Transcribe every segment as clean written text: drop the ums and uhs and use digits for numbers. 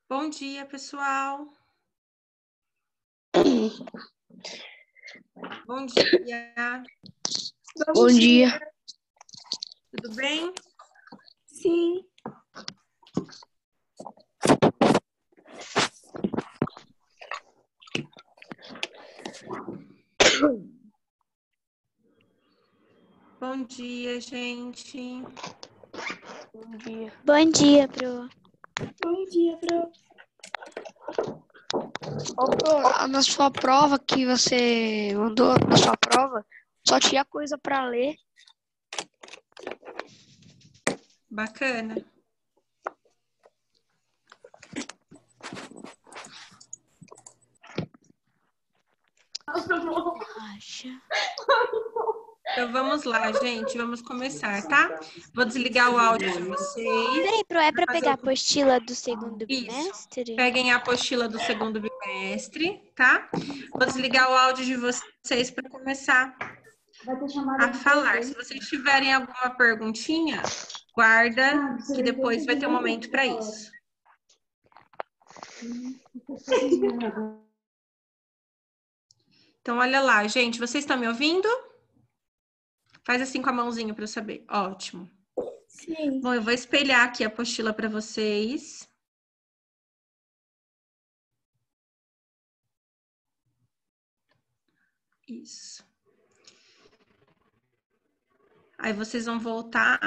Bom dia, pessoal. Bom dia. Bom dia. Tudo bem? Sim. Bom dia, gente. Bom dia. Bom dia, Pro. Bom dia, Pro. Ô, Pro, na sua prova que você mandou, na sua prova, só tinha coisa para ler. Bacana. Acha? Então, vamos lá, gente. Vamos começar, tá? Vou desligar o áudio de vocês. Peraí, Pro, é para Fazer pegar a o- apostila do segundo Isso. bimestre? Peguem a apostila do segundo bimestre, tá? Vou desligar o áudio de vocês para começar a falar. Se vocês tiverem alguma perguntinha, guarda, que depois vai ter um momento para isso. Então, olha lá, gente. Vocês estão me ouvindo? Faz assim com a mãozinha para eu saber. Ótimo. Sim. Bom, eu vou espelhar aqui a apostila para vocês. Isso. Aí vocês vão voltar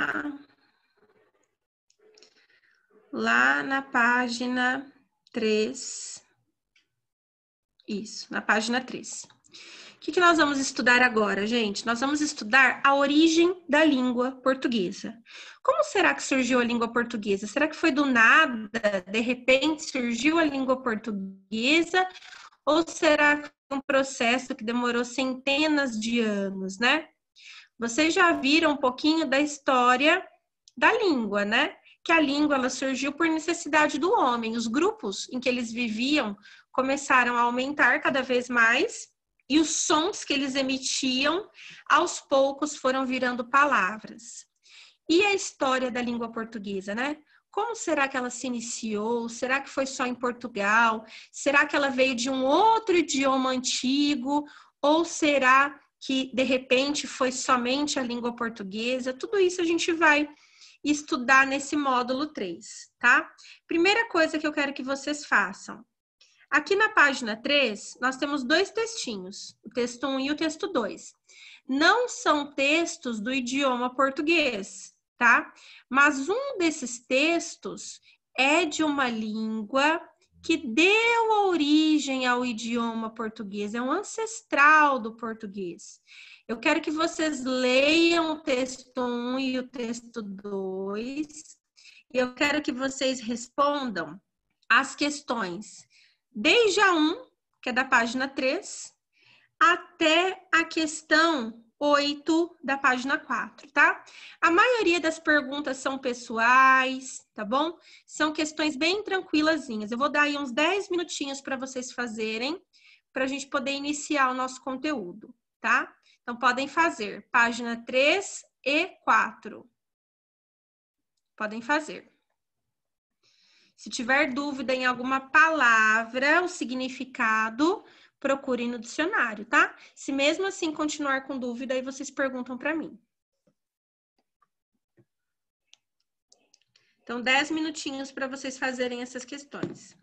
lá na página 3. Isso, na página 3. O que nós vamos estudar agora, gente? Nós vamos estudar a origem da língua portuguesa. Como será que surgiu a língua portuguesa? Será que foi do nada, de repente surgiu a língua portuguesa? Ou será que foi um processo que demorou centenas de anos, né? Vocês já viram um pouquinho da história da língua, né? Que a língua ela surgiu por necessidade do homem. Os grupos em que eles viviam começaram a aumentar cada vez mais e os sons que eles emitiam, aos poucos, foram virando palavras. E a história da língua portuguesa, né? Como será que ela se iniciou? Será que foi só em Portugal? Será que ela veio de um outro idioma antigo? Ou será que, de repente, foi somente a língua portuguesa? Tudo isso a gente vai estudar nesse módulo 3, tá? Primeira coisa que eu quero que vocês façam. Aqui na página 3, nós temos dois textinhos, o texto 1 e o texto 2. Não são textos do idioma português, tá? Mas um desses textos é de uma língua que deu origem ao idioma português, é um ancestral do português. Eu quero que vocês leiam o texto 1 e o texto 2, e eu quero que vocês respondam as questões desde a 1, que é da página 3, até a questão 8 da página 4, tá? A maioria das perguntas são pessoais, tá bom? São questões bem tranquilazinhas. Eu vou dar aí uns 10 minutinhos para vocês fazerem, para a gente poder iniciar o nosso conteúdo, tá? Então, podem fazer página 3 e 4. Podem fazer. Se tiver dúvida em alguma palavra, o significado, procure no dicionário, tá? Se mesmo assim continuar com dúvida, aí vocês perguntam para mim. Então, 10 minutinhos para vocês fazerem essas questões.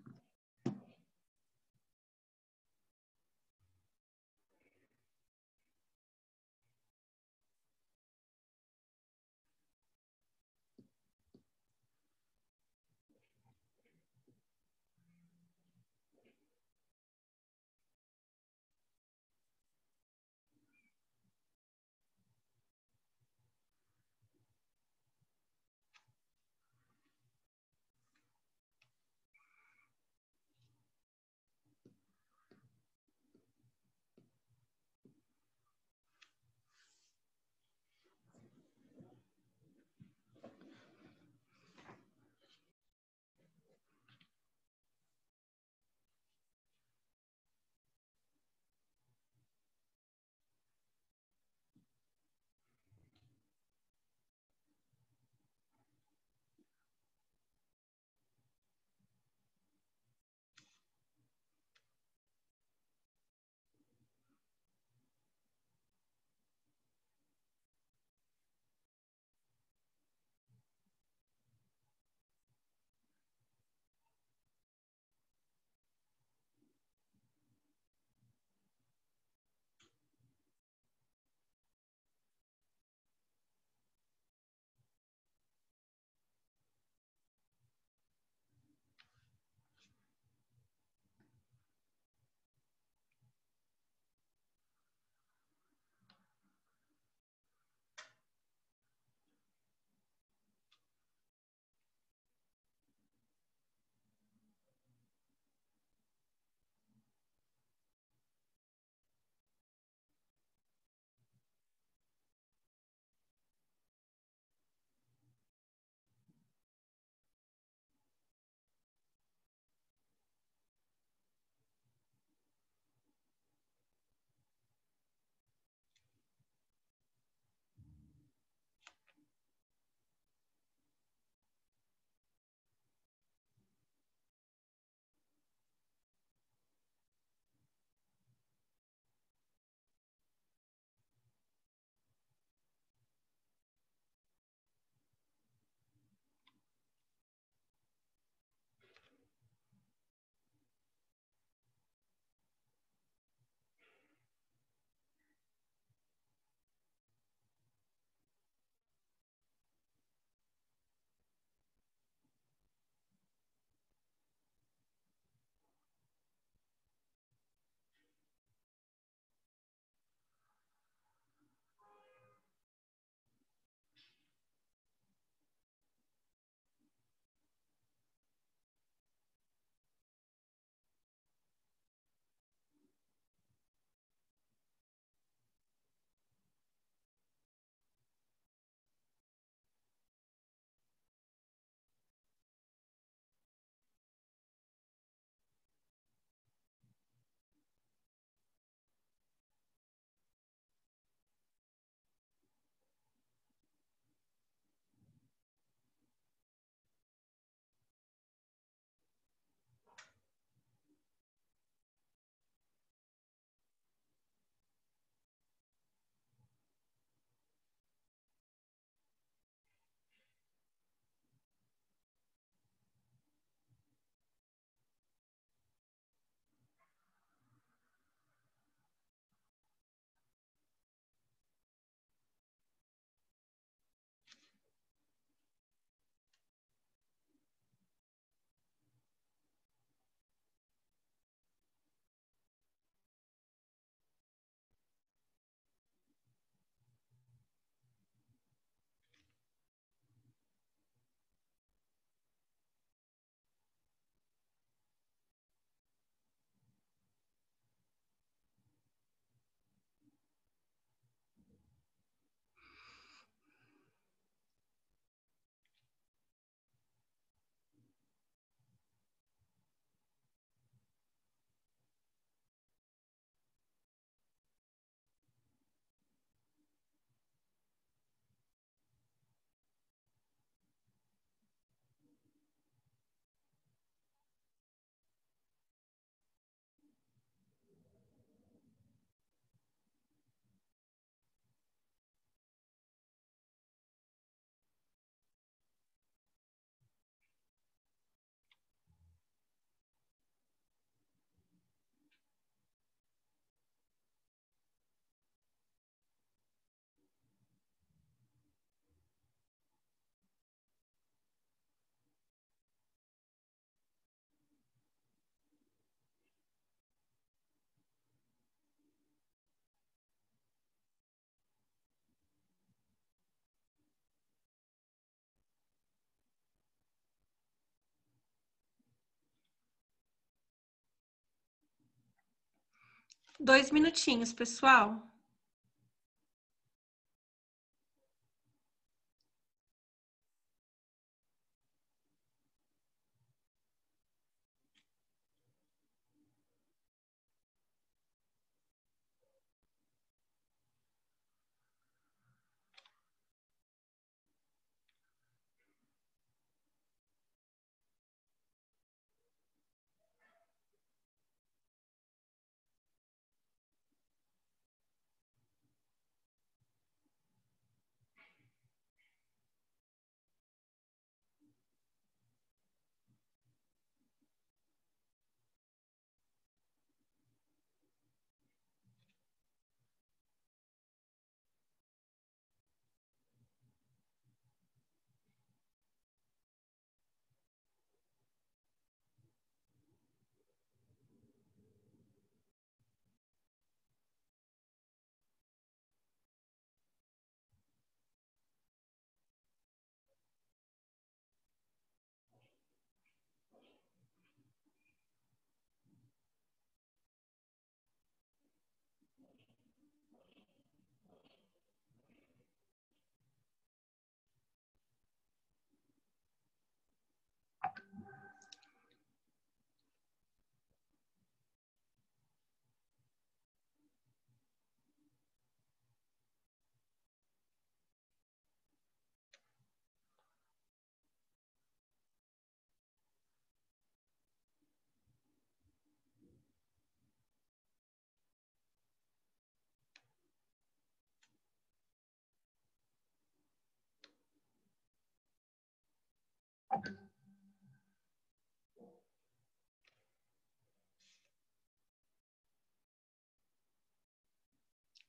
2 minutinhos, pessoal.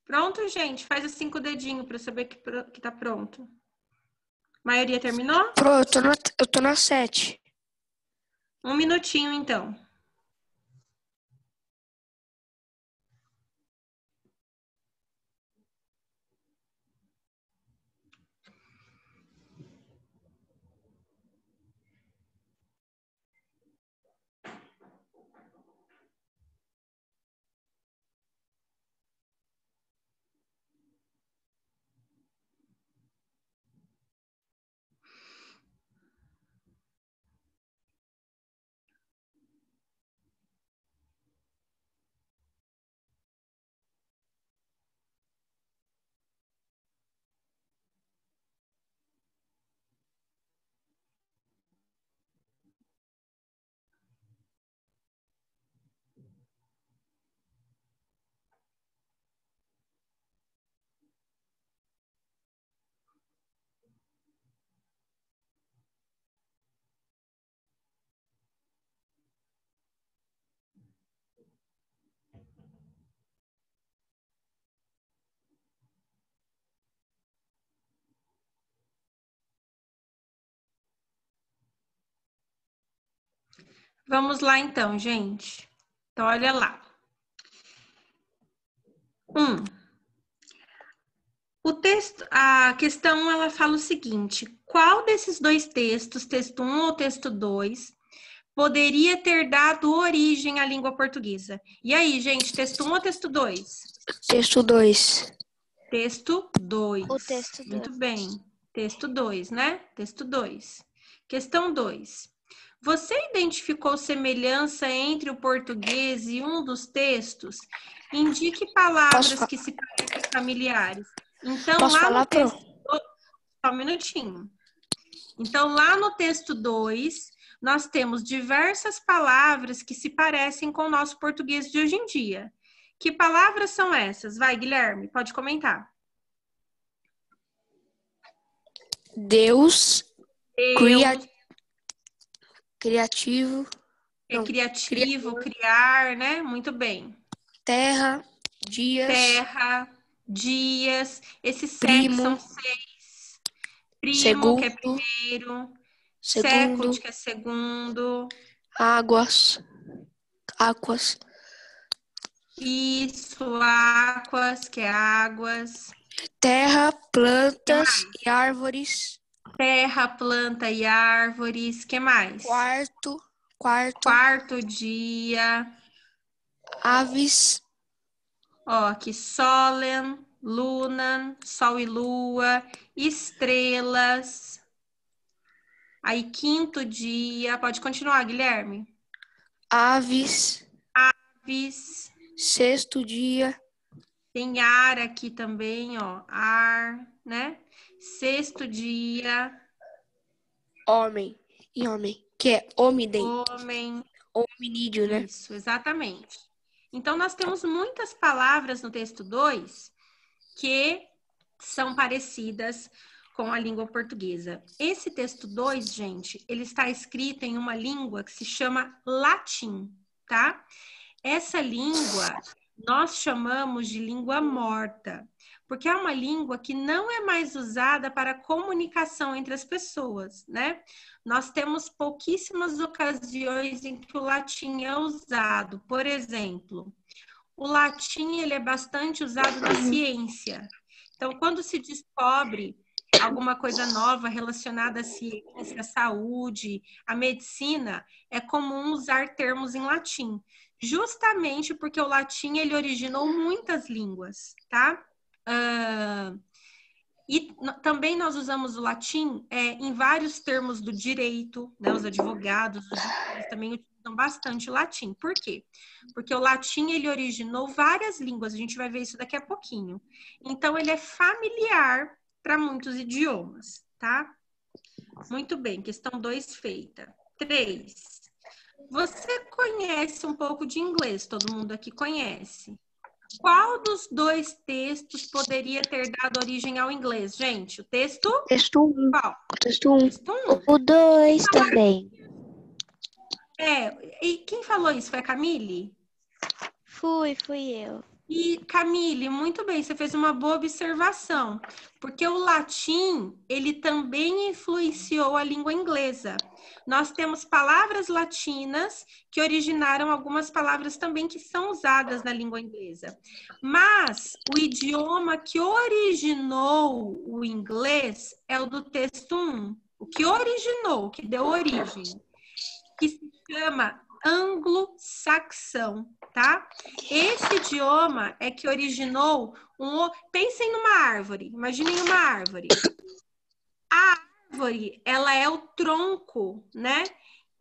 Pronto, gente? Faz assim com o dedinho para saber que tá pronto. A maioria terminou? Pronto, eu tô na 7. 1 minutinho, então. Vamos lá, então, gente. Então, olha lá. 1. A questão, ela fala o seguinte: qual desses dois textos, texto 1 ou texto 2, poderia ter dado origem à língua portuguesa? E aí, gente, texto 1 ou texto 2? Texto 2. Texto 2. O texto 2. Muito bem. Texto 2, né? Texto 2. Questão 2. Você identificou semelhança entre o português e um dos textos? Indique palavras que se parecem familiares. Então, Posso lá falar, no texto... Só um minutinho. Então, lá no texto 2, nós temos diversas palavras que se parecem com o nosso português de hoje em dia. Que palavras são essas? Vai, Guilherme, pode comentar. Deus, Deus, criativo, criativo, criar, né? Muito bem. terra, dias, Terra, dias, esses primo, são 6. Primo, segundo, que é primeiro. segundo, Second, que é segundo. águas, Isso, aquas, que é águas. terra, Que plantas mais? e árvores, Terra, planta e árvores. Que mais? quarto, Quarto dia. aves, Ó, aqui, solen, lunan, sol e lua, estrelas. Aí, quinto dia. Pode continuar, Guilherme. Aves, Aves. sexto dia, Tem ar aqui também, ó. Ar, né? Sexto dia. homem, e homem, que é hominem, Homem. hominídeo, né? Isso, exatamente. Então, nós temos muitas palavras no texto 2 que são parecidas com a língua portuguesa. Esse texto 2, gente, ele está escrito em uma língua que se chama latim, tá? Essa língua nós chamamos de língua morta, porque é uma língua que não é mais usada para comunicação entre as pessoas, né? Nós temos pouquíssimas ocasiões em que o latim é usado. Por exemplo, o latim ele é bastante usado na ciência. Então, quando se descobre alguma coisa nova relacionada à ciência, à saúde, à medicina, é comum usar termos em latim, justamente porque o latim ele originou muitas línguas, tá? Também nós usamos o latim em vários termos do direito, né? Os advogados, os juízes também utilizam bastante o latim. Por quê? Porque o latim ele originou várias línguas, a gente vai ver isso daqui a pouquinho. Então, ele é familiar para muitos idiomas, tá? Muito bem, questão 2 feita. 3. Você conhece um pouco de inglês, todo mundo aqui conhece. Qual dos dois textos poderia ter dado origem ao inglês, gente? O texto? Texto 1. Qual? Texto 1. Texto 1. O 2 também. E quem falou isso? Foi a Camille? Fui eu. E, Camille, muito bem, você fez uma boa observação, porque o latim, ele também influenciou a língua inglesa. Nós temos palavras latinas que originaram algumas palavras também que são usadas na língua inglesa. Mas o idioma que originou o inglês é o do texto 1. O que originou, o que deu origem, que se chama anglo-saxão, tá? Esse idioma é que originou Pensem numa árvore, imaginem uma árvore. A árvore, ela é o tronco, né?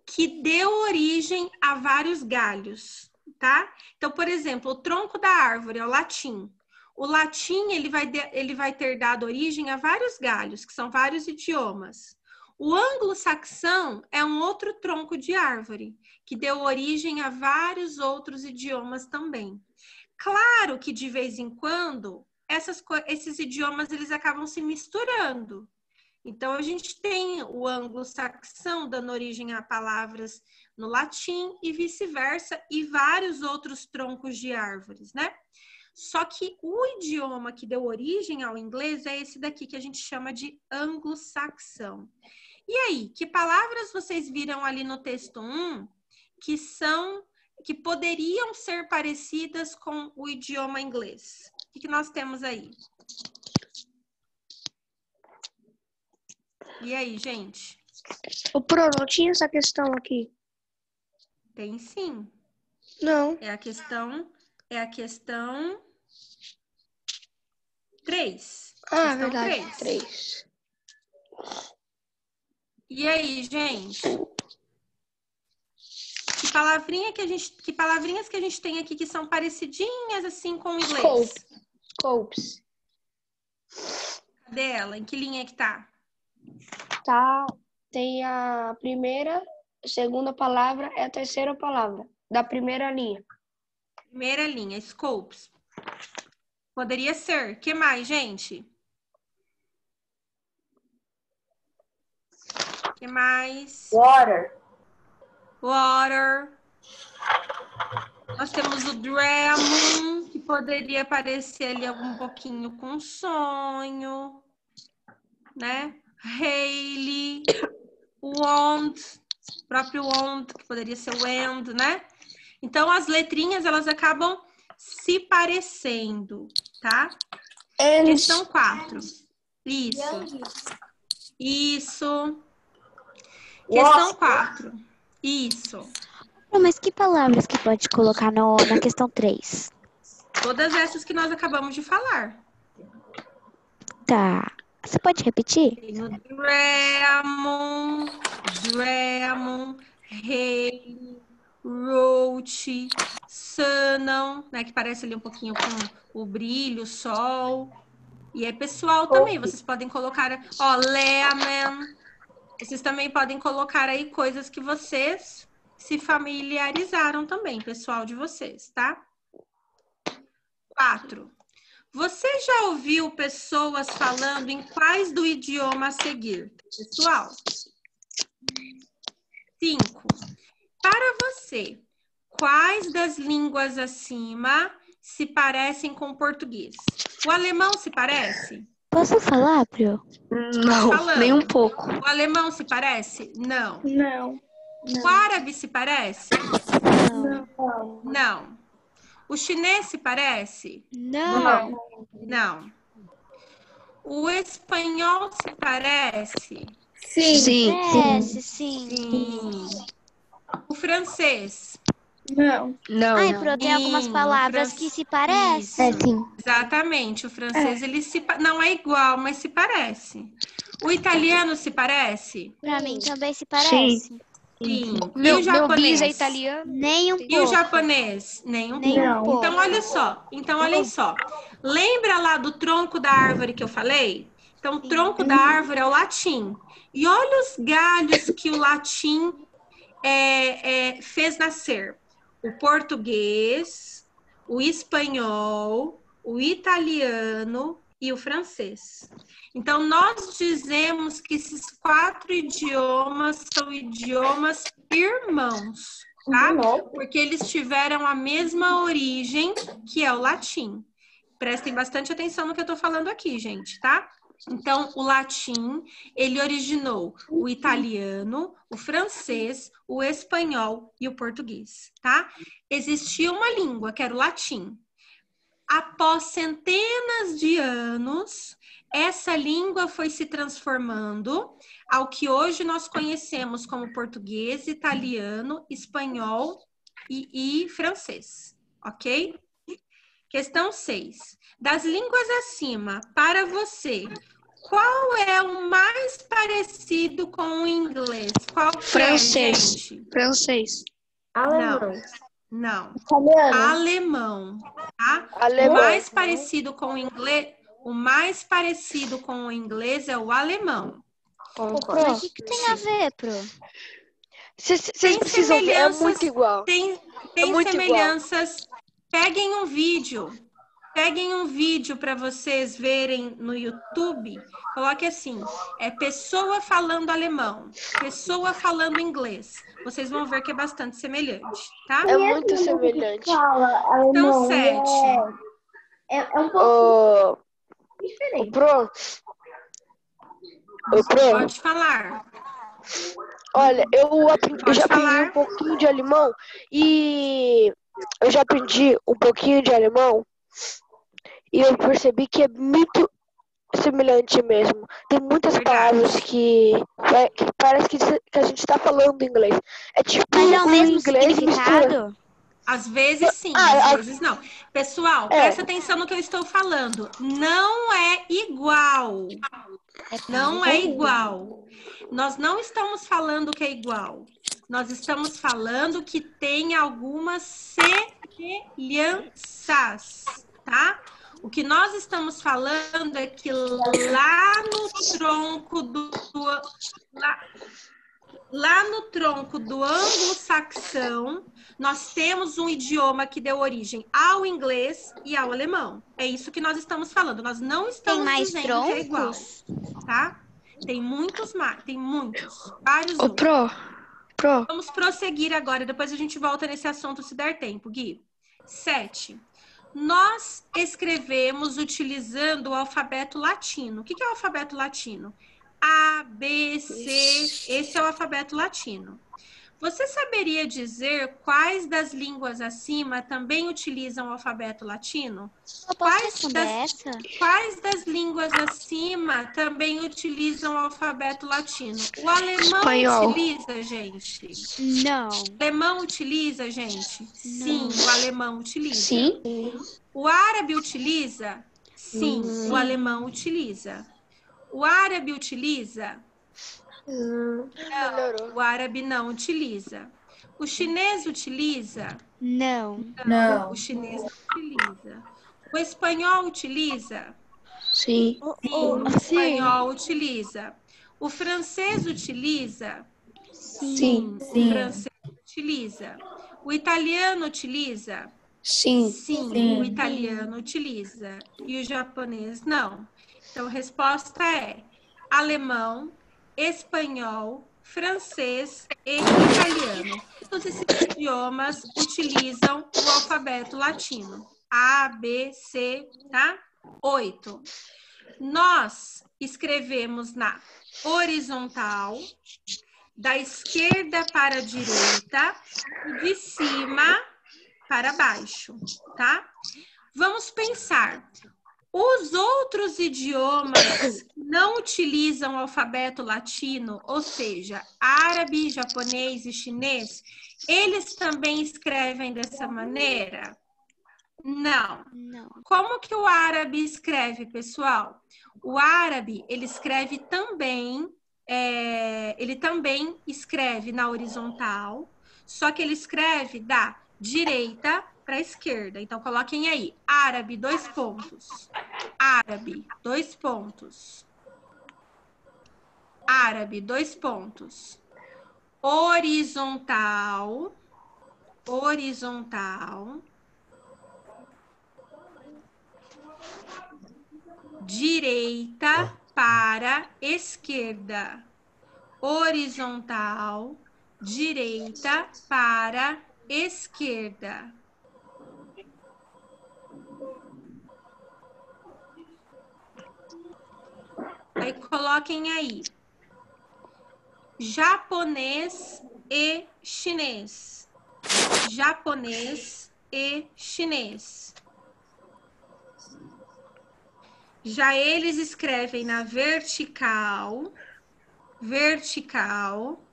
Que deu origem a vários galhos, tá? Então, por exemplo, o tronco da árvore é o latim. O latim, ele vai ter dado origem a vários galhos, que são vários idiomas. O anglo-saxão é um outro tronco de árvore, que deu origem a vários outros idiomas também. Claro que, de vez em quando, esses idiomas eles acabam se misturando. Então, a gente tem o anglo-saxão dando origem a palavras no latim e vice-versa, e vários outros troncos de árvores, né? Só que o idioma que deu origem ao inglês é esse daqui, que a gente chama de anglo-saxão. E aí, que palavras vocês viram ali no texto 1 que poderiam ser parecidas com o idioma inglês? O que nós temos aí? E aí, gente? O Pro, não tinha essa questão aqui? Tem sim. Não. É a questão 3. Ah, Questão verdade. 3. 3. E aí, gente? Que palavrinhas que a gente tem aqui que são parecidinhas assim com o inglês? Scopes. Cadê ela? Em que linha que tá? Tá. Tem a primeira, a segunda palavra e a terceira palavra da primeira linha. Primeira linha, scopes. Poderia ser. Que mais, gente? Que mais? Water. Nós temos o dream, que poderia parecer ali um pouquinho com sonho, né? Hailey, want, próprio want, que poderia ser wind, né? Então, as letrinhas, elas acabam se parecendo, tá? Questão 4. Isso. Questão 4. Isso. Mas que palavras que pode colocar na questão 3? Todas essas que nós acabamos de falar. Tá. Você pode repetir? Tem o Dramon, Rei, Roach, Sunnon, né? Que parece ali um pouquinho com o brilho, o sol. E é pessoal também, vocês podem colocar, ó, Leaman. Vocês também podem colocar aí coisas que vocês se familiarizaram também, pessoal de vocês, tá? 4. Você já ouviu pessoas falando em quais do idioma a seguir, pessoal? 5. Para você, quais das línguas acima se parecem com o português? O alemão se parece? Posso falar, Pro? Não, Falando. nem um pouco. O alemão se parece? Não. Não. O árabe se parece? Não. Não. O chinês se parece? Não. Não. O espanhol se parece? Sim. Parece, sim. Sim. O francês? Não. Ai, Pro, tem algumas Sim, palavras que se parecem. Isso. sim. Exatamente. O francês, ele não é igual, mas se parece. O italiano se parece? Pra mim também se parece. Sim. E Meu o japonês? bis é italiano. Nem um E o pouco. japonês? Nem um Nem um pouco. pouco. Então, olhem só. Lembra lá do tronco da árvore que eu falei? Então, o tronco da árvore é o latim. E olha os galhos que o latim fez nascer. O português, o espanhol, o italiano e o francês. Então, nós dizemos que esses 4 idiomas são idiomas irmãos, tá? Porque eles tiveram a mesma origem, que é o latim. Prestem bastante atenção no que eu tô falando aqui, gente, tá? Então, o latim, ele originou o italiano, o francês, o espanhol e o português, tá? Existia uma língua, que era o latim. Após centenas de anos, essa língua foi se transformando ao que hoje nós conhecemos como português, italiano, espanhol e francês, ok? Questão 6. Das línguas acima, para você, qual é o mais parecido com o inglês? Qual que Francês. é, gente? Francês. Não. Italiano. Alemão, tá? Alemão. O mais parecido com o inglês é o alemão. Mas o que tem a ver, Pro? Vocês Tem precisam ver, é semelhanças, muito igual. Tem muito semelhanças. Peguem um vídeo para vocês verem no YouTube. Coloque assim, pessoa falando alemão, pessoa falando inglês. Vocês vão ver que é bastante semelhante, tá? É muito semelhante. Então, 7. É um pouco diferente. Pro, Pode falar. olha, eu Pode já aprendi falar. um pouquinho de alemão e eu percebi que é muito semelhante mesmo. Tem muitas Verdade. palavras que parece que a gente está falando inglês. É tipo Mas é o mesmo inglês mistura. significado? Às vezes sim, Ah, às vezes não. Pessoal, É. presta atenção no que eu estou falando. Não é igual. Não é igual. Nós não estamos falando que é igual. Nós estamos falando que tem algumas semelhanças, tá? O que nós estamos falando é que lá no tronco do anglo-saxão, nós temos um idioma que deu origem ao inglês e ao alemão. É isso que nós estamos falando. Nós não estamos Tem mais dizendo que é igual, troncos? tá? Tem muitos mais, vários Ô, outros. Pro, Vamos prosseguir agora, depois a gente volta nesse assunto se der tempo, Gui. 7. Nós escrevemos utilizando o alfabeto latino. O que é o alfabeto latino? A, B, C, esse é o alfabeto latino. Você saberia dizer quais das línguas acima também utilizam o alfabeto latino? Eu posso responder essa? Quais das línguas acima também utilizam o alfabeto latino? O alemão Espanhol. utiliza, gente? Não. O alemão utiliza, gente? Sim, o alemão utiliza. Sim. O árabe utiliza? Sim, o alemão utiliza. O árabe utiliza? Não, o árabe não utiliza. O chinês utiliza? Não. Não. O chinês não utiliza. O espanhol utiliza? Sim. Sim, o espanhol utiliza. O francês utiliza? Sim. O francês utiliza. O italiano utiliza? Sim. Sim, o italiano utiliza. E o japonês não. Então, a resposta é alemão, espanhol, francês e italiano. Todos esses idiomas utilizam o alfabeto latino. A, B, C, tá? 8. Nós escrevemos na horizontal, da esquerda para a direita e de cima para baixo, tá? Vamos pensar. Os outros idiomas não utilizam o alfabeto latino, ou seja, árabe, japonês e chinês, eles também escrevem dessa maneira? Não. Não. Como que o árabe escreve, pessoal? O árabe, ele escreve também, ele também escreve na horizontal, só que ele escreve da direita para a esquerda. Então, coloquem aí, árabe, 2 pontos. Árabe, 2 pontos. Árabe, 2 pontos. Horizontal, horizontal. Direita para esquerda. Horizontal, direita para esquerda. Aí coloquem aí. Japonês e chinês. Japonês e chinês. Já eles escrevem na vertical, vertical.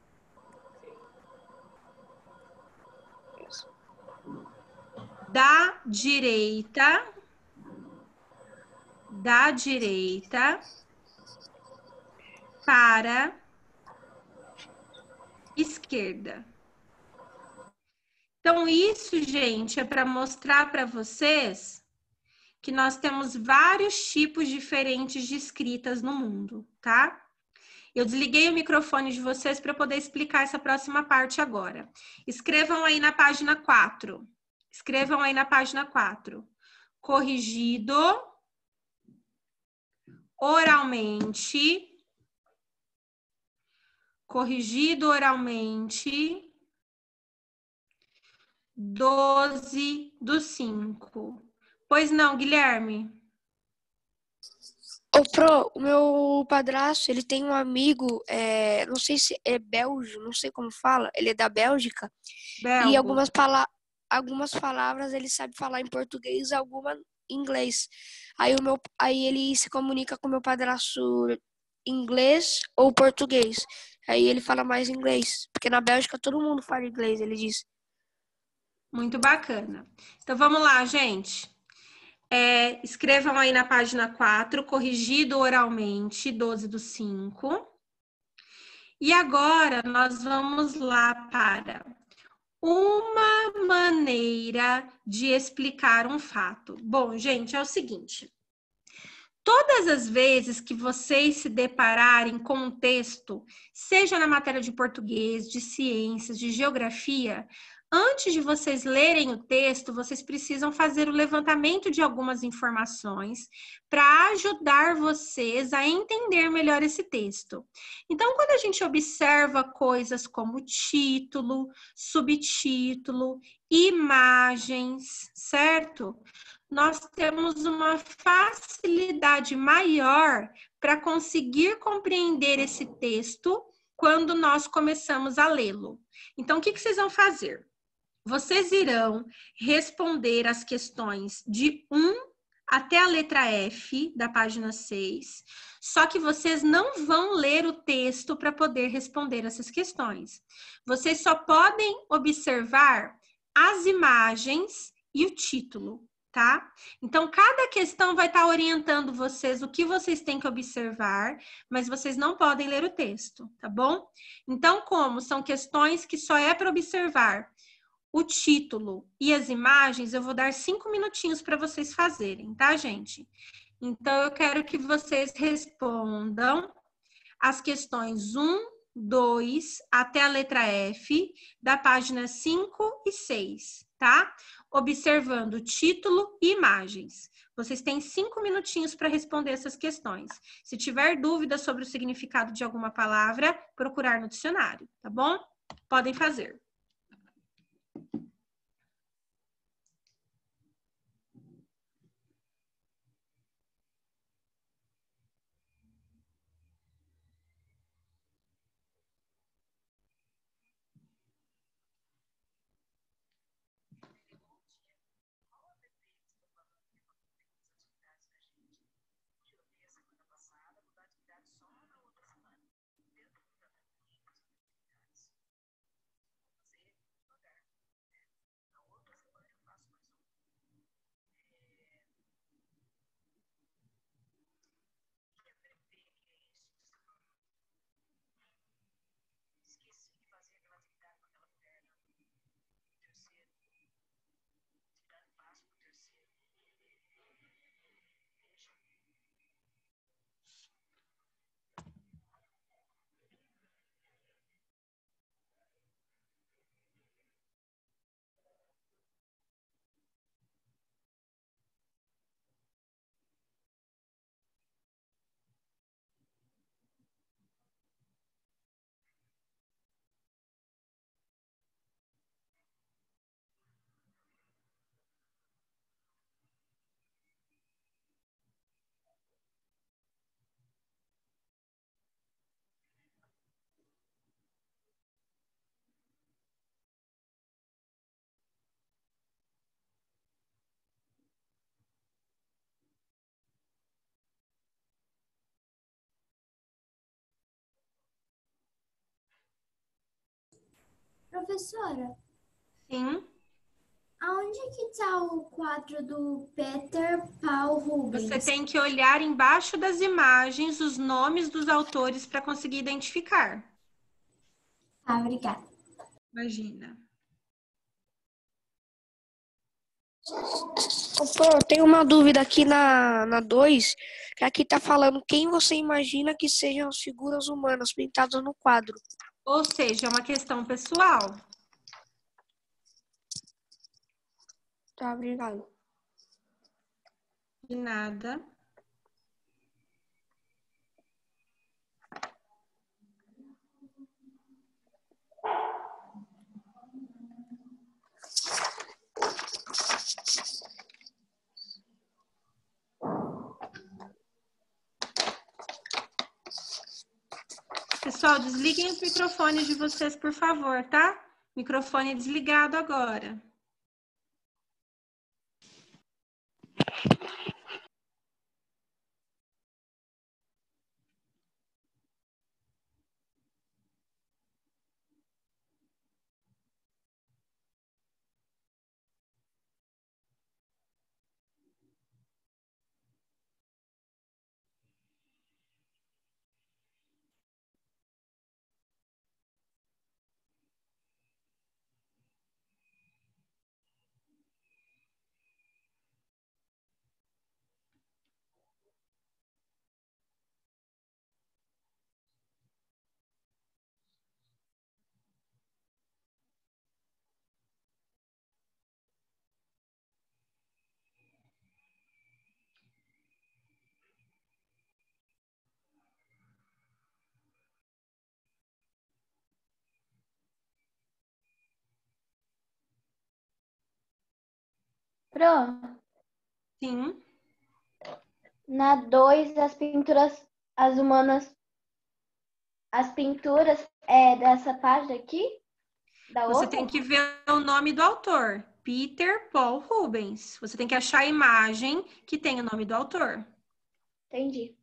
Da direita para esquerda. Então, isso, gente, é para mostrar para vocês que nós temos vários tipos diferentes de escritas no mundo, tá? Eu desliguei o microfone de vocês para poder explicar essa próxima parte agora. Escrevam aí na página 4. Escrevam aí na página 4. Corrigido oralmente. Corrigido oralmente. 12/5. Pois não, Guilherme? Ô, Pro, o meu padrasto, ele tem um amigo, não sei se é belga, não sei como fala, ele é da Bélgica. Belgo. E algumas palavras ele sabe falar em português, algumas em inglês. Aí ele se comunica com o meu padrasto em inglês ou português. Aí ele fala mais inglês, porque na Bélgica todo mundo fala inglês, ele diz. Muito bacana. Então, vamos lá, gente. Escrevam aí na página 4, corrigido oralmente, 12/5. E agora, nós vamos lá para uma maneira de explicar um fato. Bom, gente, é o seguinte. Todas as vezes que vocês se depararem com um texto, seja na matéria de português, de ciências, de geografia, antes de vocês lerem o texto, vocês precisam fazer o levantamento de algumas informações para ajudar vocês a entender melhor esse texto. Então, quando a gente observa coisas como título, subtítulo, imagens, certo? Nós temos uma facilidade maior para conseguir compreender esse texto quando nós começamos a lê-lo. Então, o que vocês vão fazer? Vocês irão responder as questões de 1 até a letra F da página 6, só que vocês não vão ler o texto para poder responder essas questões. Vocês só podem observar as imagens e o título, tá? Então, cada questão vai estar orientando vocês o que vocês têm que observar, mas vocês não podem ler o texto, tá bom? Então, como são questões que só é para observar o título e as imagens, eu vou dar 5 minutinhos para vocês fazerem, tá, gente? Então, eu quero que vocês respondam as questões 1, 2, até a letra F, da página 5 e 6, tá? Observando título e imagens. Vocês têm 5 minutinhos para responder essas questões. Se tiver dúvida sobre o significado de alguma palavra, procurar no dicionário, tá bom? Podem fazer. Professora, Sim. aonde que está o quadro do Peter Paul Rubens? Você tem que olhar embaixo das imagens os nomes dos autores para conseguir identificar. Ah, obrigada. Imagina. Pô, eu tenho uma dúvida aqui na 2, que aqui tá falando quem você imagina que sejam as figuras humanas pintadas no quadro. Ou seja, é uma questão pessoal. Tá, obrigado. De nada. Pessoal, desliguem os microfones de vocês, por favor, tá? Microfone desligado agora. Pro, Sim. na 2, as pinturas dessa página aqui? Da Você outra? tem que ver o nome do autor. Peter Paul Rubens. Você tem que achar a imagem que tem o nome do autor. Entendi.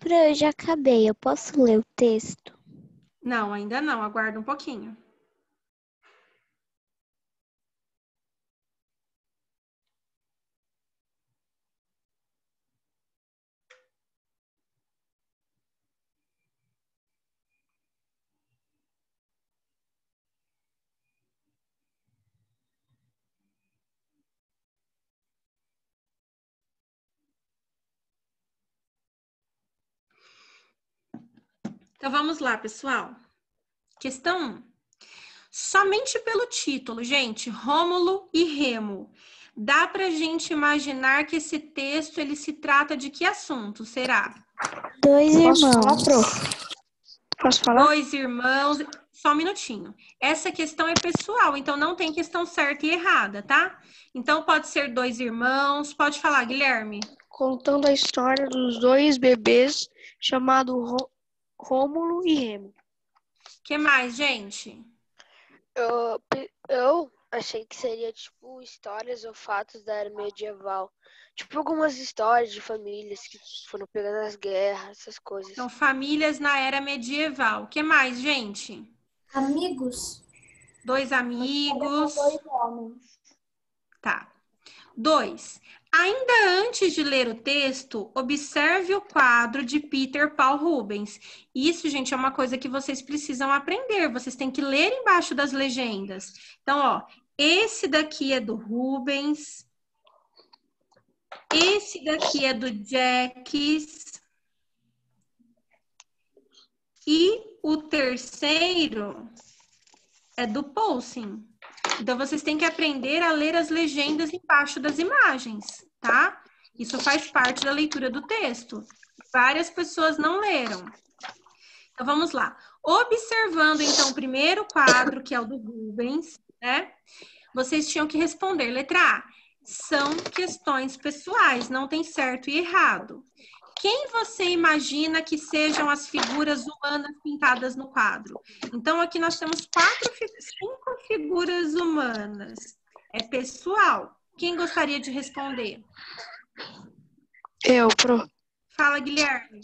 Eu já acabei. Eu posso ler o texto? Não, ainda não. Aguarda um pouquinho. Então, vamos lá, pessoal. Questão 1. Somente pelo título, gente, Rômulo e Remo, dá pra gente imaginar que esse texto, ele se trata de que assunto, será? Dois Posso falar, irmãos. prof? Posso falar? 2 irmãos... Só um minutinho. Essa questão é pessoal, então não tem questão certa e errada, tá? Então, pode ser 2 irmãos. Pode falar, Guilherme. Contando a história dos dois bebês chamados Rômulo e Remo. O que mais, gente? Eu achei que seria, tipo, histórias ou fatos da era medieval. Tipo, algumas histórias de famílias que foram pegando as guerras, essas coisas. Então, famílias na era medieval. O que mais, gente? Amigos. 2 amigos. Dois homens. Tá. 2. Ainda antes de ler o texto, observe o quadro de Peter Paul Rubens. Isso, gente, é uma coisa que vocês precisam aprender. Vocês têm que ler embaixo das legendas. Então, ó, esse daqui é do Rubens. Esse daqui é do Jacques. E o terceiro é do Poulsen. Então, vocês têm que aprender a ler as legendas embaixo das imagens, tá? Isso faz parte da leitura do texto. Várias pessoas não leram. Então, vamos lá. Observando, então, o primeiro quadro, que é o do Rubens, né? Vocês tinham que responder. Letra A. São questões pessoais, não tem certo e errado. Quem você imagina que sejam as figuras humanas pintadas no quadro? Então, aqui nós temos 5 figuras humanas. É pessoal. Quem gostaria de responder? Eu, prof. Fala, Guilherme.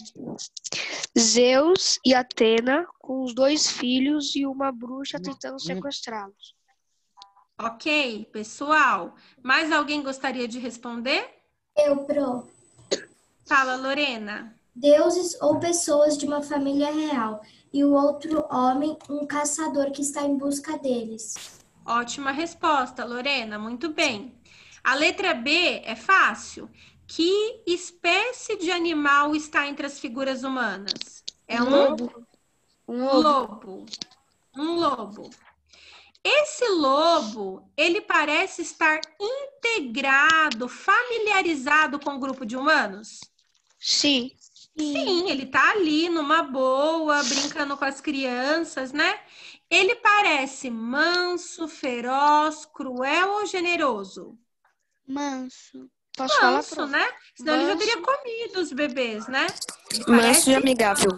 Zeus e Atena com os 2 filhos e uma bruxa tentando sequestrá-los. Ok, pessoal. Mais alguém gostaria de responder? Eu, pro. Fala, Lorena. Deuses ou pessoas de uma família real. E o outro homem, um caçador que está em busca deles. Ótima resposta, Lorena. Muito bem. A letra B é fácil. Que espécie de animal está entre as figuras humanas? É um lobo. lobo. Um lobo. Esse lobo, ele parece estar integrado, familiarizado com o grupo de humanos? Sim. Sim, ele tá ali numa boa, brincando com as crianças, né? Ele parece manso, feroz, cruel ou generoso? Manso. Posso falar, Manso, prof? né? Senão ele já Manso. teria comido os bebês, né? Ele Manso parece e amigável.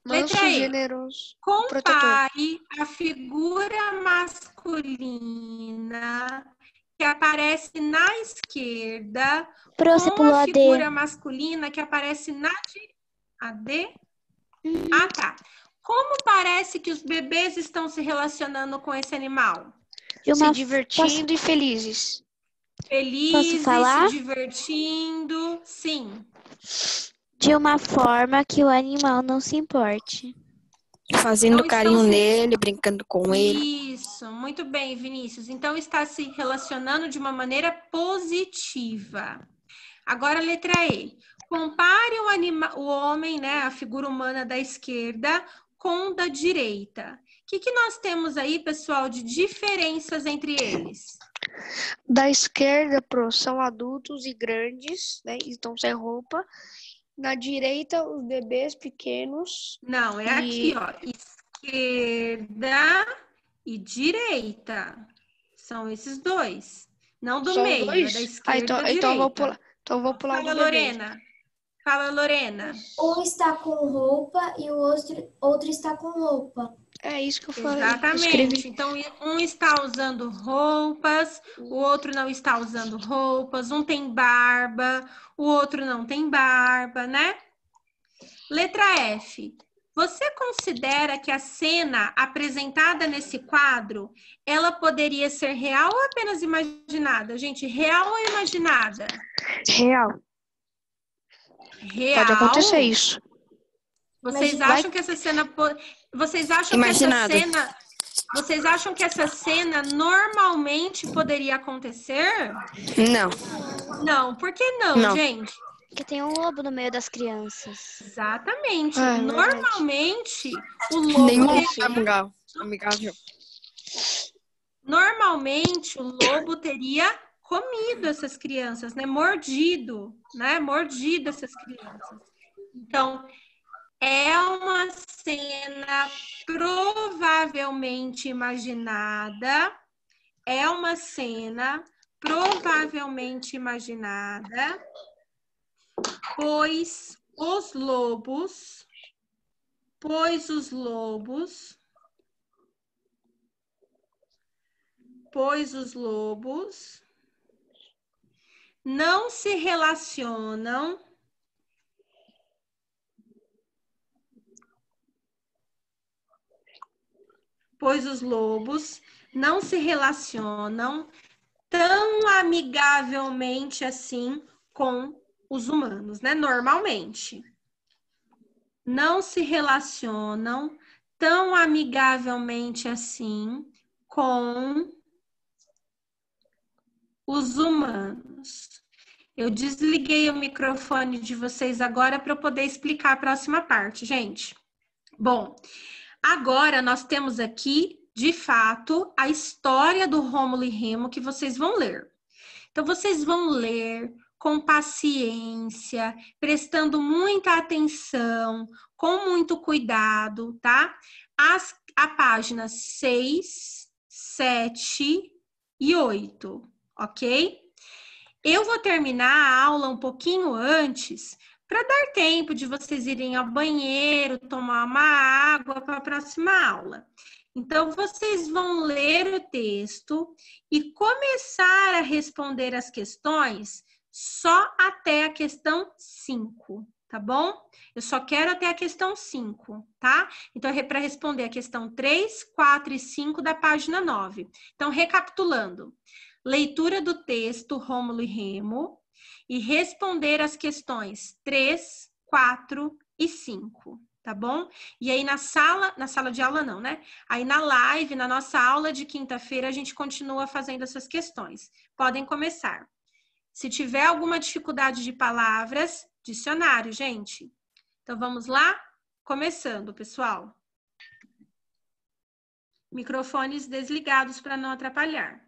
Letra Manso, E. generoso. Protetor. Compare a figura masculina que aparece na esquerda Você com pulou a a D. figura masculina que aparece na direita. A D? Ah, tá. Como parece que os bebês estão se relacionando com esse animal? De Se uma... divertindo e felizes. Feliz, falar? se divertindo. Sim. De uma forma que o animal não se importe. Fazendo Então, carinho estão se... nele, brincando com ele. Isso, muito bem, Vinícius. Então, está se relacionando de uma maneira positiva. Agora, letra E. Compare o homem, né, a figura humana da esquerda com da direita. O que nós temos aí, pessoal, de diferenças entre eles? Da esquerda, são adultos e grandes, né? Estão sem roupa. Na direita, os bebês pequenos. Não, é aqui, ó. Esquerda e direita. São esses dois. Não do São os meio, é da dois? esquerda à Então eu vou direita. pular. Então eu vou pular o Fala, do bebê. Lorena. Fala, Lorena. Um está com roupa e o outro está com roupa. É isso que eu falei. Exatamente. Então, um está usando roupas, o outro não está usando roupas. Um tem barba, o outro não tem barba, né? Letra F. Você considera que a cena apresentada nesse quadro, ela poderia ser real ou apenas imaginada? Gente, real ou imaginada? Real. Real. Pode acontecer isso. Vocês acham que essa cena Vocês acham Imaginado. que essa cena Vocês acham que essa cena normalmente poderia acontecer? Não. Não, por que não, Não. gente? Porque tem um lobo no meio das crianças. Exatamente. É, Normalmente, o lobo Nenhum teria... amigável. Normalmente, o lobo teria comido essas crianças, né? Mordido, né? Mordido essas crianças. Então, é uma cena provavelmente imaginada. É uma cena provavelmente imaginada, pois os lobos não se relacionam tão amigavelmente assim com os humanos, né? Normalmente. Não se relacionam tão amigavelmente assim com os humanos. Eu desliguei o microfone de vocês agora para eu poder explicar a próxima parte, gente. Bom, agora nós temos aqui, de fato, a história do Rômulo e Remo que vocês vão ler. Então, vocês vão ler com paciência, prestando muita atenção, com muito cuidado, tá? A página 6, 7 e 8, ok? Eu vou terminar a aula um pouquinho antes, para dar tempo de vocês irem ao banheiro, tomar uma água para a próxima aula. Então, vocês vão ler o texto e começar a responder as questões só até a questão 5, tá bom? Eu só quero até a questão 5, tá? Então, é para responder a questão 3, 4 e 5 da página 9. Então, recapitulando. Leitura do texto Rômulo e Remo e responder as questões 3, 4 e 5, tá bom? E aí na sala de aula não, né? Aí na live, na nossa aula de quinta-feira, a gente continua fazendo essas questões. Podem começar. Se tiver alguma dificuldade de palavras, dicionário, gente. Então vamos lá? Começando, pessoal. Microfones desligados para não atrapalhar.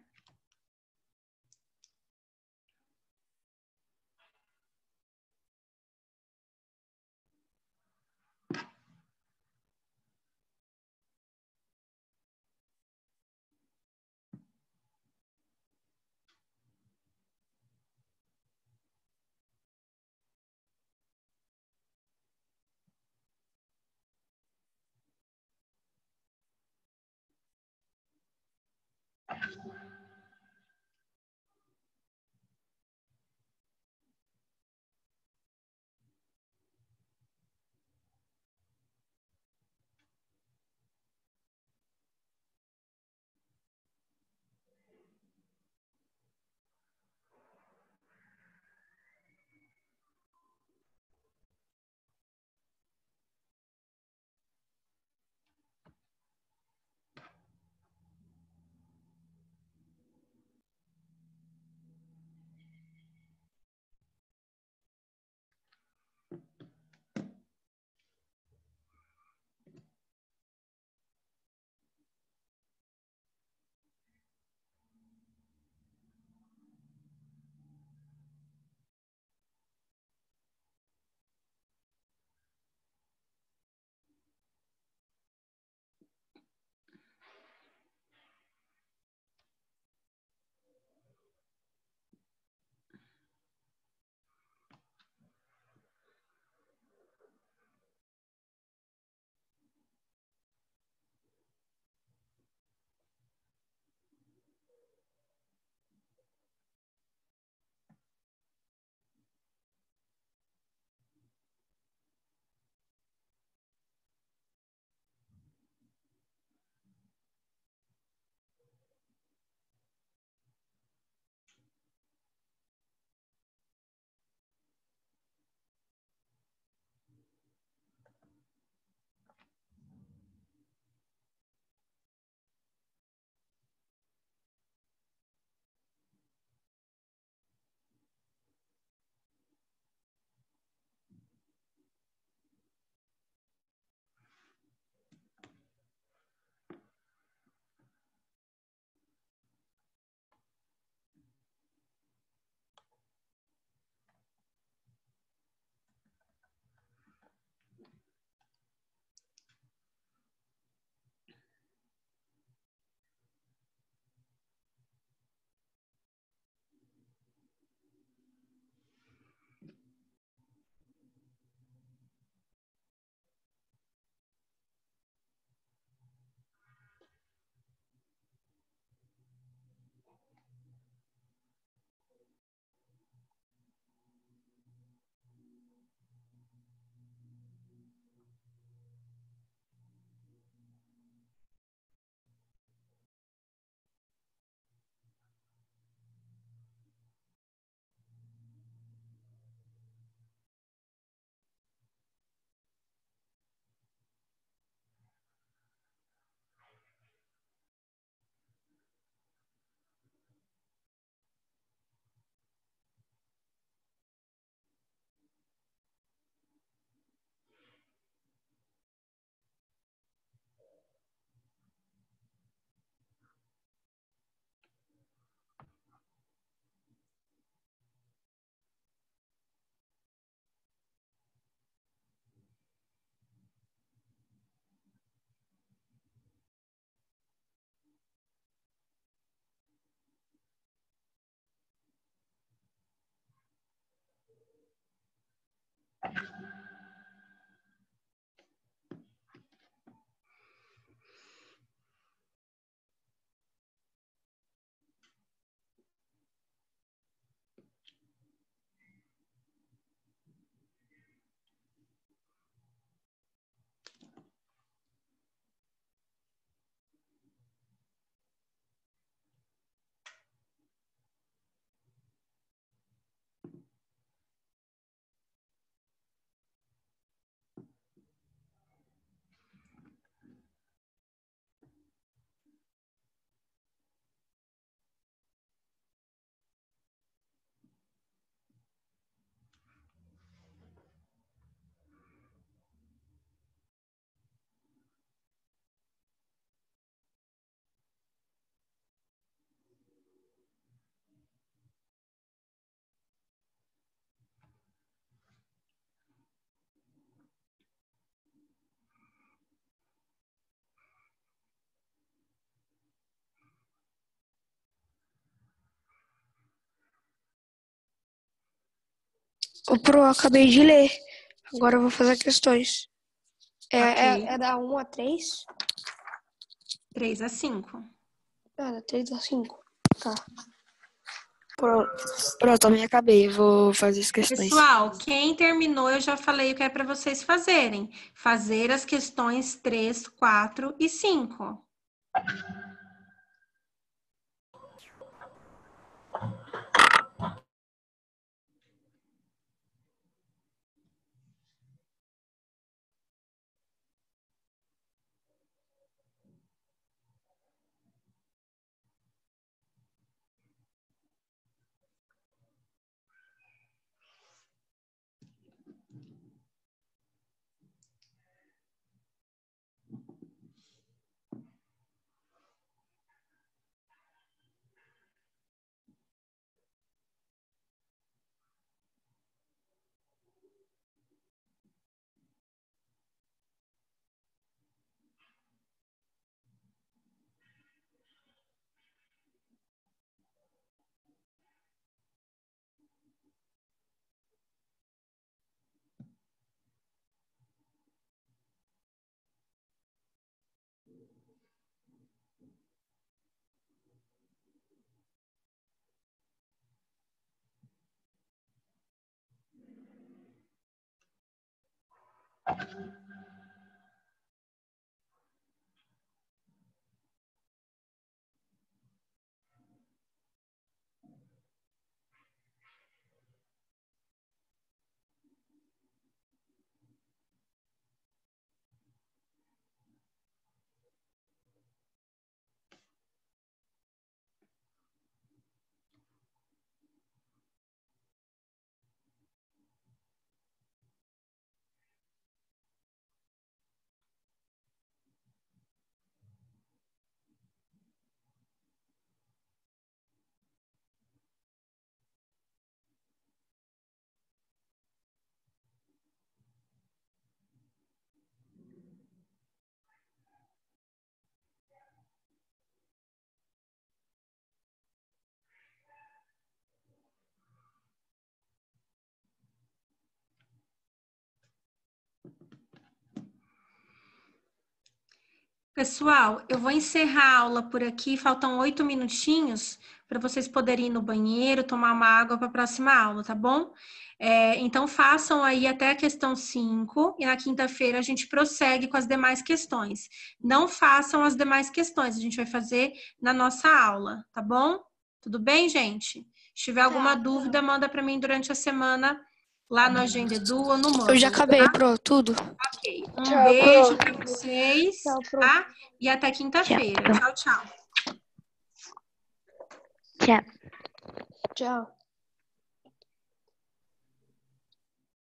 Eu acabei de ler. Agora eu vou fazer questões. Ok. É da 1 a 3? 3 a 5. Da 3 a 5. Tá. Pronto, também acabei. Vou fazer as questões. Pessoal, quem terminou, eu já falei o que é para vocês fazerem. Fazer as questões 3, 4 e 5. Pessoal, eu vou encerrar a aula por aqui. Faltam 8 minutinhos para vocês poderem ir no banheiro, tomar uma água para a próxima aula, tá bom? Então, façam aí até a questão 5 e na quinta-feira a gente prossegue com as demais questões. Não façam as demais questões, a gente vai fazer na nossa aula, tá bom? Tudo bem, gente? Se tiver alguma dúvida, manda para mim durante a semana lá no Agenda Edu ou no Moodle. Eu já acabei, pronto, tudo. Ok. Um Tchau, beijo prof. para vocês, Tchau, prof. tá? E até quinta-feira. Tchau, tchau. Tchau. Tchau.